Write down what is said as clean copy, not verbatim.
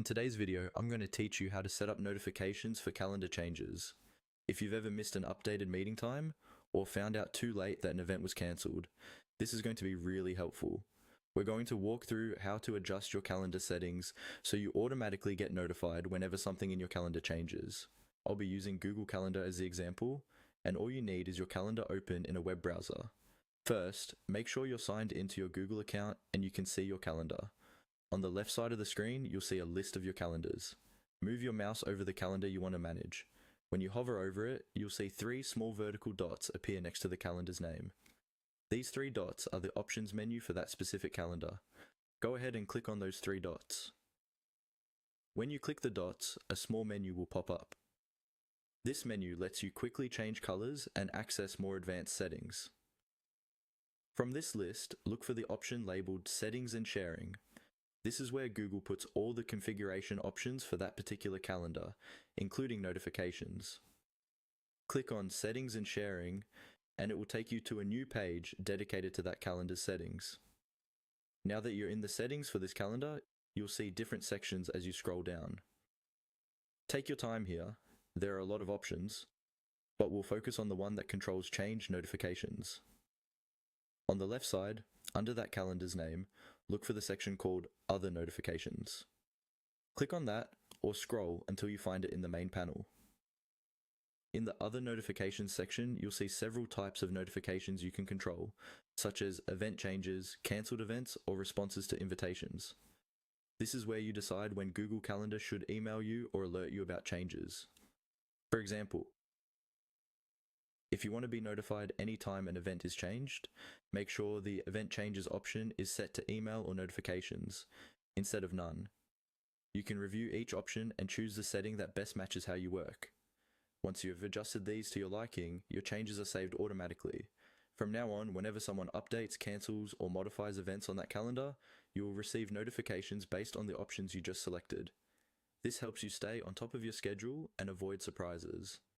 In today's video, I'm going to teach you how to set up notifications for calendar changes. If you've ever missed an updated meeting time, or found out too late that an event was cancelled, this is going to be really helpful. We're going to walk through how to adjust your calendar settings so you automatically get notified whenever something in your calendar changes. I'll be using Google Calendar as the example, and all you need is your calendar open in a web browser. First, make sure you're signed into your Google account and you can see your calendar. On the left side of the screen, you'll see a list of your calendars. Move your mouse over the calendar you want to manage. When you hover over it, you'll see 3 small vertical dots appear next to the calendar's name. These 3 dots are the options menu for that specific calendar. Go ahead and click on those 3 dots. When you click the dots, a small menu will pop up. This menu lets you quickly change colors and access more advanced settings. From this list, look for the option labeled Settings and Sharing. This is where Google puts all the configuration options for that particular calendar, including notifications. Click on Settings and Sharing, and it will take you to a new page dedicated to that calendar's settings. Now that you're in the settings for this calendar, you'll see different sections as you scroll down. Take your time here, there are a lot of options, but we'll focus on the one that controls change notifications. On the left side, under that calendar's name, look for the section called Other Notifications. Click on that, or scroll until you find it in the main panel. In the Other Notifications section, you'll see several types of notifications you can control, such as event changes, cancelled events, or responses to invitations. This is where you decide when Google Calendar should email you or alert you about changes. For example, if you want to be notified anytime an event is changed, make sure the Event Changes option is set to email or notifications, instead of none. You can review each option and choose the setting that best matches how you work. Once you have adjusted these to your liking, your changes are saved automatically. From now on, whenever someone updates, cancels, or modifies events on that calendar, you will receive notifications based on the options you just selected. This helps you stay on top of your schedule and avoid surprises.